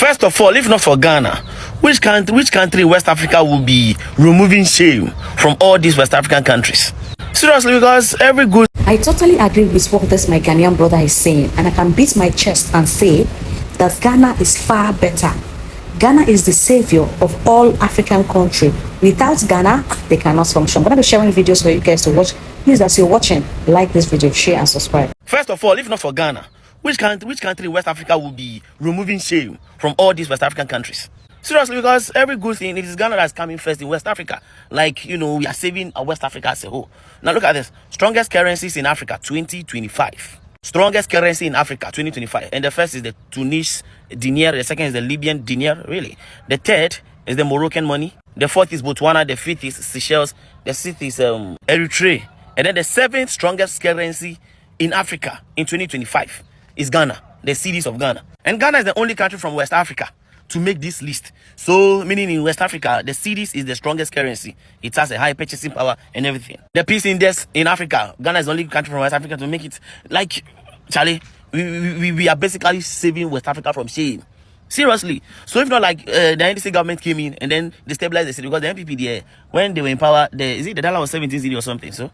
First of all, if not for Ghana, which country in West Africa will be removing shame from all these West African countries? Seriously, because every good... I totally agree with what this my Ghanaian brother is saying, and I can beat my chest and say that Ghana is far better. Ghana is the savior of all African countries. Without Ghana, they cannot function. I'm going to be sharing videos for you guys to watch. Please, as you're watching, like this video, share and subscribe. First of all, if not for Ghana, which country in West Africa will be removing shame from all these West African countries? Seriously, because every good thing, it is Ghana that's coming first in West Africa. Like, you know, we are saving West Africa as a whole. Now look at this. Strongest currencies in Africa, 2025. Strongest currency in Africa, 2025. And the first is the Tunisian dinar. The second is the Libyan dinar, really. The third is the Moroccan money. The fourth is Botswana. The fifth is Seychelles. The sixth is Eritrea. And then the seventh strongest currency in Africa in 2025 is Ghana, the cedis of Ghana. And Ghana is the only country from West Africa to make this list. So, meaning in West Africa, the cedis is the strongest currency. It has a high purchasing power and everything. The peace index in Africa, Ghana is the only country from West Africa to make it. Like, Charlie, we are basically saving West Africa from shame. Seriously. So if not like the NDC government came in and then they stabilized the city, because the NPP there, when they were in power, the dollar was 17 cedi or something. So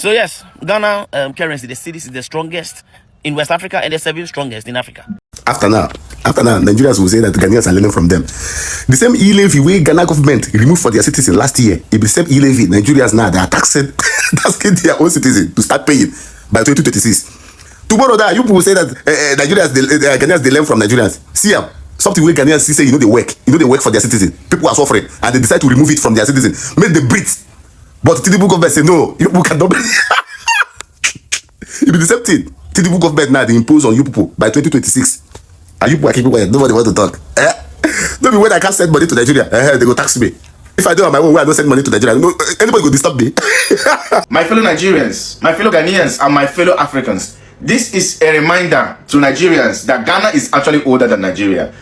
yes, Ghana currency, the cedis is the strongest in West Africa and the seventh strongest in Africa. After now, Nigerians will say that Ghanaians are learning from them. The same e-levy way Ghana government removed for their citizens last year, it be the same e-levy Nigerians now, they are taxing their own citizens to start paying by 2026. Tomorrow, that you will say that Ghanaians, they learn from Nigerians. See, something where Ghanaians say, they work. They work for their citizens. People are suffering, and they decide to remove it from their citizens. Make them breathe. But Tinubu government say, no, you people cannot. It be the same thing. Tinubu government now, they impose on you people by 2026. And you people are keeping quiet. Nobody want to talk. Don't be when I can't send money to Nigeria. They go tax me. If I do on my own way, I don't send money to Nigeria. No, anybody go disturb me. My fellow Nigerians, my fellow Ghanaians, and my fellow Africans, this is a reminder to Nigerians that Ghana is actually older than Nigeria.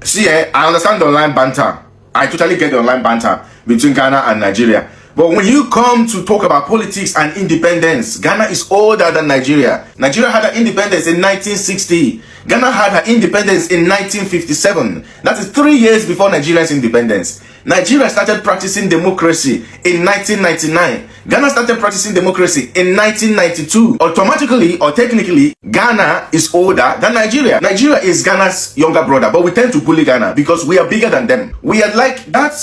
See, I understand the online banter. I totally get the online banter between Ghana and Nigeria. But when you come to talk about politics and independence, Ghana is older than Nigeria. Nigeria had her independence in 1960. Ghana had her independence in 1957. That is 3 years before Nigeria's independence. Nigeria started practicing democracy in 1999. Ghana started practicing democracy in 1992. Automatically or technically, Ghana is older than Nigeria. Nigeria is Ghana's younger brother, but we tend to bully Ghana because we are bigger than them. We are like that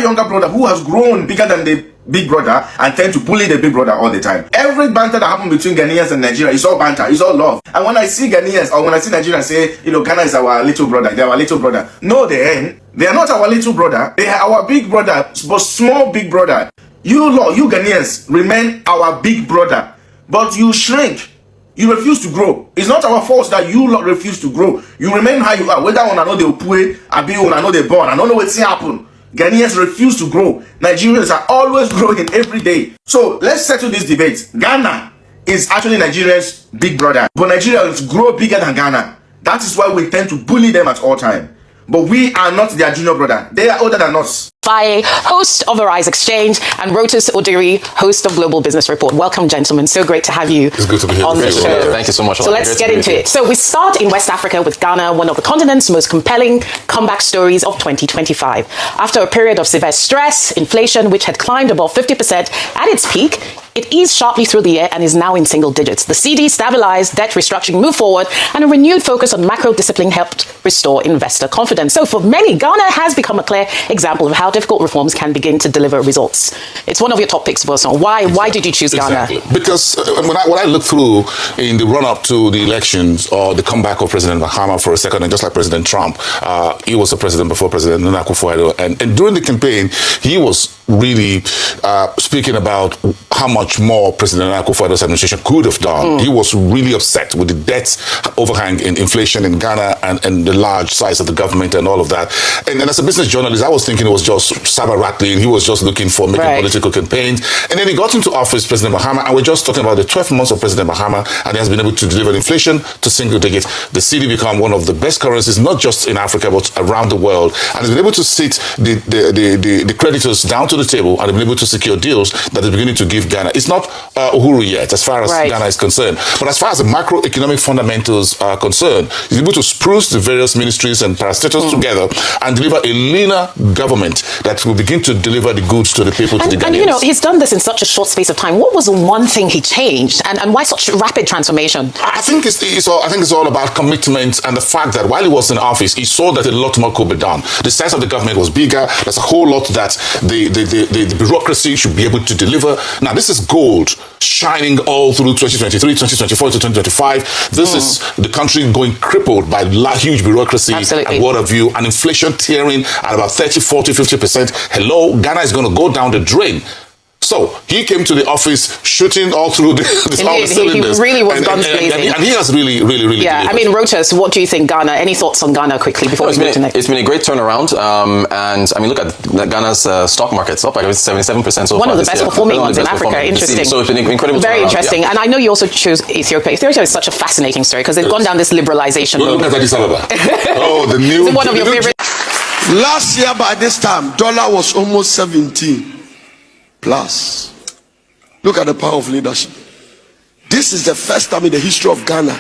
younger brother who has grown bigger than the big brother and tend to bully the big brother all the time. Every banter that happens between Ghanaians and Nigeria is all banter, it's all love. And when I see Ghanaians or when I see Nigerians say, Ghana is our little brother, they're our little brother. No, they ain't. They are not our little brother. They are our big brother, but small big brother. You Ghanaians remain our big brother, but you shrink. You refuse to grow. It's not our fault that you lot refuse to grow. You remain how you are. Whether on another pue, I be on another born. I don't know what's happen. Ghanaians refuse to grow. Nigerians are always growing every day. So let's settle this debate. Ghana is actually Nigeria's big brother, but Nigerians grow bigger than Ghana. That is why we tend to bully them at all time. But we are not their junior brother. They are older than us. Faye, host of Arise Exchange, and Rotus Odiri, host of Global Business Report. Welcome, gentlemen. So great to have you. It's good to be here on the show. Thank you so much. So let's get into it. So we start in West Africa with Ghana, one of the continent's most compelling comeback stories of 2025. After a period of severe stress, inflation, which had climbed above 50% at its peak, it eased sharply through the year and is now in single digits. The cedi stabilized, debt restructuring moved forward, and a renewed focus on macro discipline helped restore investor confidence. So for many, Ghana has become a clear example of how difficult reforms can begin to deliver results. It's one of your top picks, Boson. Why did you choose Ghana? Because when I look through in the run-up to the elections or the comeback of President Mahama for a second, and just like President Trump, he was the president before President Nana Akufo-Addo, and during the campaign, he was really speaking about how much more President Akufo-Addo's administration could have done. He was really upset with the debt overhang in inflation in Ghana and the large size of the government and all of that. And as a business journalist, I was thinking it was just saber rattling. He was just looking for making political campaigns. And then he got into office, President Mahama, and we're just talking about the 12 months of President Mahama, and he has been able to deliver inflation to single digits. The cedi become one of the best currencies, not just in Africa, but around the world. And he's been able to sit the creditors down to to the table and they've been able to secure deals that are beginning to give Ghana. It's not Uhuru yet, as far as Ghana is concerned. But as far as the macroeconomic fundamentals are concerned, he's able to spruce the various ministries and parastatals together and deliver a leaner government that will begin to deliver the goods to the people, to the Ghanaians. And he's done this in such a short space of time. What was the one thing he changed, and why such rapid transformation? I think it's all about commitment and the fact that while he was in office, he saw that a lot more could be done. The size of the government was bigger. There's a whole lot that the bureaucracy should be able to deliver. Now, this is gold shining all through 2023, 2024 to 2025. This is the country going crippled by huge bureaucracy and what have you, and inflation tearing at about 30, 40, 50%. Hello, Ghana is going to go down the drain. So he came to the office shooting all through all the cylinders. He really was guns blazing. And he has really delivered. I mean, Rotas, what do you think, Ghana? Any thoughts on Ghana quickly before we move to next? It's been a great turnaround. And I mean, look at Ghana's stock market. It's up like 77% so far. One of the best performing ones in Africa. Interesting. So it's been incredible. Very interesting. And I know you also chose Ethiopia. Ethiopia is such a fascinating story because they've gone down this liberalization road. Look at Addis Ababa. Oh, the new. Is it one of your favorite? Last year by this time, dollar was almost 17 plus. Look at the power of leadership. This is the first time in the history of Ghana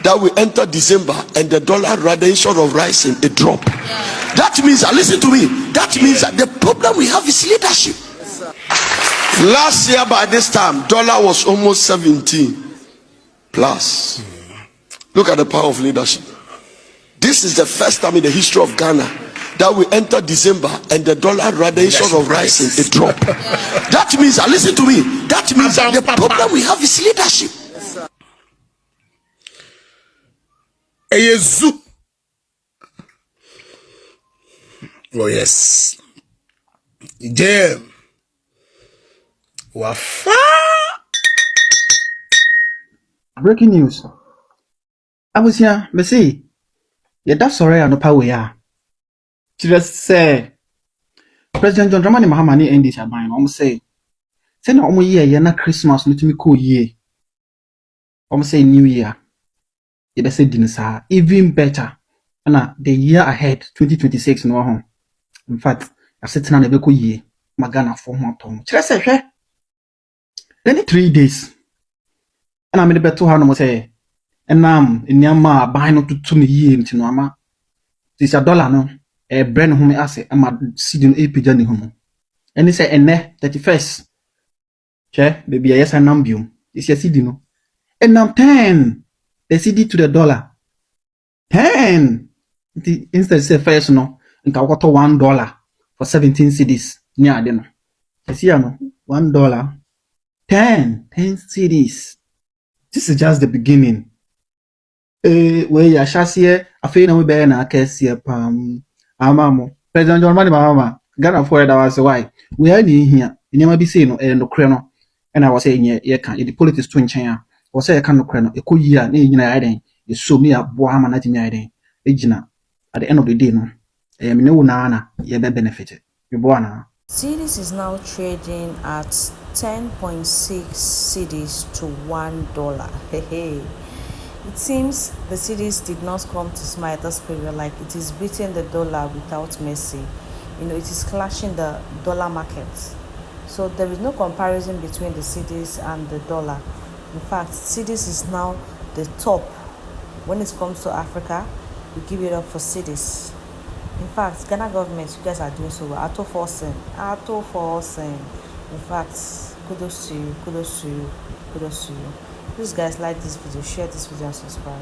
that we enter December and the dollar, rather instead of rising, it dropped. That means, listen to me, that means that the problem we have is leadership. Last year by this time, dollar was almost 17 plus. Look at the power of leadership. This is the first time in the history of Ghana that we enter December and the dollar, rather instead of rising, it dropped. That means, listen to me, that means that the problem we have is leadership. Oh yes. Jam. Wafa. Breaking news. I was here, but see, that's sorry, I no power ya. Just say President John Dramani Mahama ni end this aban almost say na omo year na Christmas no timi ko year almost say new year you be say dinisa even better na the year ahead 2026 no ho in fact I said na be ko year magana for ho atom just say hwe then 3 days and I me beto ha no mo say enam eniama aban no tutu ni year ntino ama this $1 no brand home ase ama sidin epija ni homo eni say enne 31st che baby yes anambium this year sidin no enam 10 the cd to the dollar 10 instead say first no nka wokoto $1 for 17 cedis ni ade no this year no $1 10 cedis. This is just the beginning. Where ya shasiye afi na we be na akese pam amamo President John Dramani Mahama Ghana for that was why we had in here in be say no no kre no and I was saying ye can the politics to nchen a was say can no kre no e ko yi a na nyina aden e so me abo ama na tinya aden e gina at the end of the day no me ne wo na ye be benefit me bo na. Cedis is now trading at 10.6 cedis to $1. Hey. It seems the cedis did not come to smile this period, like it is beating the dollar without mercy. It is clashing the dollar market. So there is no comparison between the cedis and the dollar. In fact, cedis is now the top. When it comes to Africa, we give it up for cedis. In fact, Ghana government, you guys are doing so well. Ato forcing. In fact, kudos to you. Please guys, like this video, share this video and subscribe.